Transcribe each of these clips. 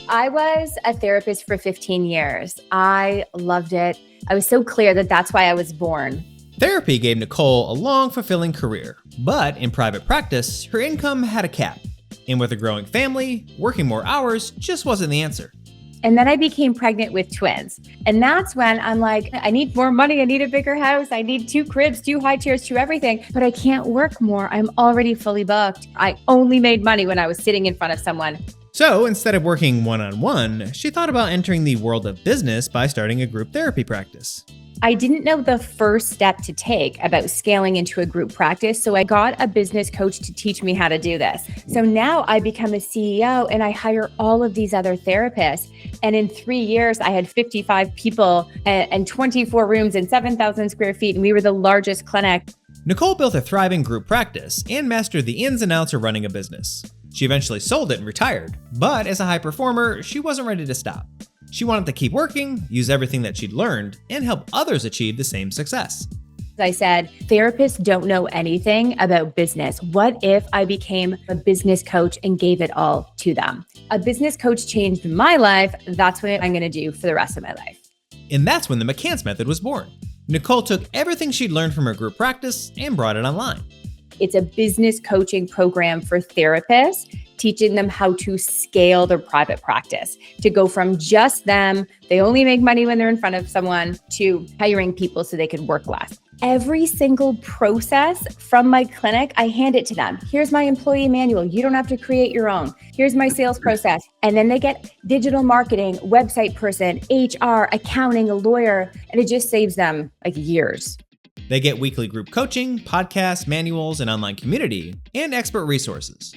I was a therapist for 15 years. I loved it. I was so clear that that's why I was born. Therapy gave Nicole a long, fulfilling career, but in private practice, her income had a cap. And with a growing family, working more hours just wasn't the answer. And then I became pregnant with twins. And that's when I'm like, I need more money. I need a bigger house. I need 2 cribs, 2 high chairs, 2 everything. But I can't work more. I'm already fully booked. I only made money when I was sitting in front of someone. So instead of working one-on-one, she thought about entering the world of business by starting a group therapy practice. I didn't know the first step to take about scaling into a group practice, so I got a business coach to teach me how to do this. So now I become a CEO and I hire all of these other therapists. And in 3 years, I had 55 people and 24 rooms and 7,000 square feet, and we were the largest clinic. Nicole built a thriving group practice and mastered the ins and outs of running a business. She eventually sold it and retired, but as a high performer, she wasn't ready to stop. She wanted to keep working, use everything that she'd learned, and help others achieve the same success. I said, therapists don't know anything about business. What if I became a business coach and gave it all to them? A business coach changed my life. That's what I'm going to do for the rest of my life. And that's when the McCance Method was born. Nicole took everything she'd learned from her group practice and brought it online. It's a business coaching program for therapists, teaching them how to scale their private practice, to go from just them, they only make money when they're in front of someone, to hiring people so they can work less. Every single process from my clinic, I hand it to them. Here's my employee manual. You don't have to create your own. Here's my sales process. And then they get digital marketing, website person, HR, accounting, a lawyer, and it just saves them like years. They get weekly group coaching, podcasts, manuals, an online community, and expert resources.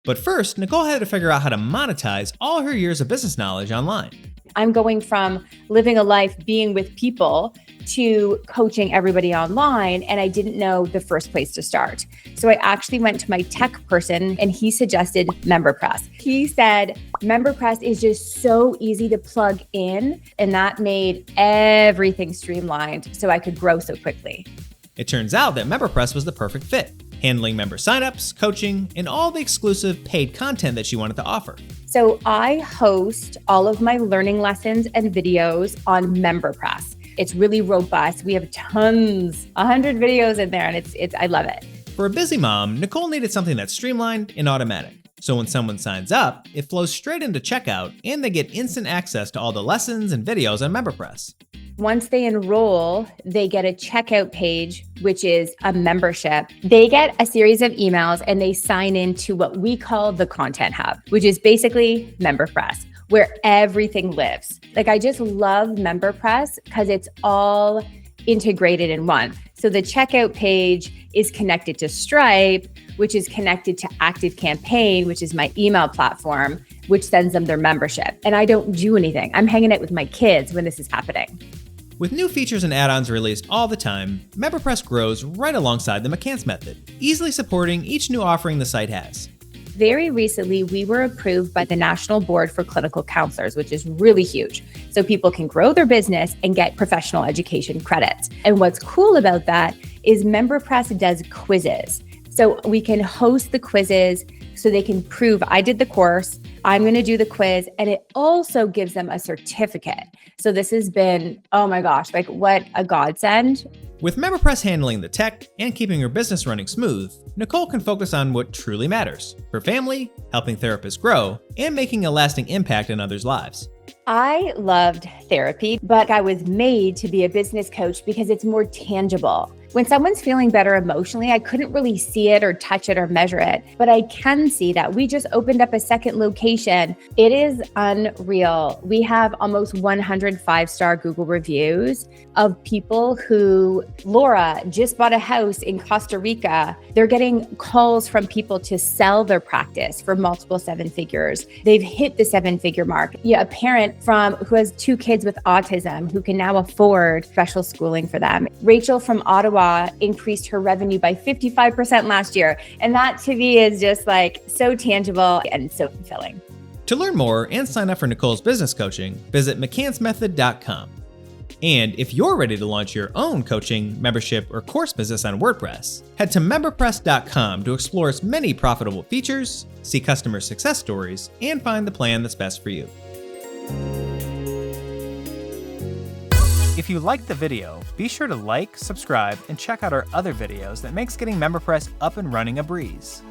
But first, Nicole had to figure out how to monetize all her years of business knowledge online. I'm going from living a life being with people to coaching everybody online, and I didn't know the first place to start. So I actually went to my tech person and he suggested MemberPress. He said, MemberPress is just so easy to plug in, and that made everything streamlined so I could grow so quickly. It turns out that MemberPress was the perfect fit, handling member signups, coaching, and all the exclusive paid content that she wanted to offer. So I host all of my learning lessons and videos on MemberPress. It's really robust. We have tons, 100 videos in there, and it's I love it. For a busy mom, Nicole needed something that's streamlined and automatic. So when someone signs up, it flows straight into checkout, and they get instant access to all the lessons and videos on MemberPress. Once they enroll, they get a checkout page, which is a membership. They get a series of emails and they sign into what we call the Content Hub, which is basically MemberPress, where everything lives. Like, I just love MemberPress because it's all integrated in one. So the checkout page is connected to Stripe, which is connected to ActiveCampaign, which is my email platform, which sends them their membership. And I don't do anything. I'm hanging out with my kids when this is happening. With new features and add-ons released all the time, MemberPress grows right alongside the McCance Method, easily supporting each new offering the site has. Very recently, we were approved by the National Board for Clinical Counselors, which is really huge. So people can grow their business and get professional education credits. And what's cool about that is MemberPress does quizzes. So we can host the quizzes so they can prove I did the course, I'm going to do the quiz, and it also gives them a certificate. So this has been, oh my gosh, like what a godsend. With MemberPress handling the tech and keeping her business running smooth, Nicole can focus on what truly matters: her family, helping therapists grow, and making a lasting impact in others' lives. I loved therapy, but I was made to be a business coach because it's more tangible. When someone's feeling better emotionally, I couldn't really see it or touch it or measure it, but I can see that. We just opened up a second location. It is unreal. We have almost 100 5-star Google reviews of people who, Laura just bought a house in Costa Rica. They're getting calls from people to sell their practice for multiple 7 figures. They've hit the 7-figure mark. Yeah, a parent who has 2 kids with autism who can now afford special schooling for them. Rachel from Ottawa increased her revenue by 55% last year. And that to me is just like so tangible and so fulfilling. To learn more and sign up for Nicole's business coaching, visit McCanceMethod.com. And if you're ready to launch your own coaching, membership, or course business on WordPress, head to MemberPress.com to explore its many profitable features, see customer success stories, and find the plan that's best for you. If you liked the video, be sure to like, subscribe, and check out our other videos that makes getting MemberPress up and running a breeze.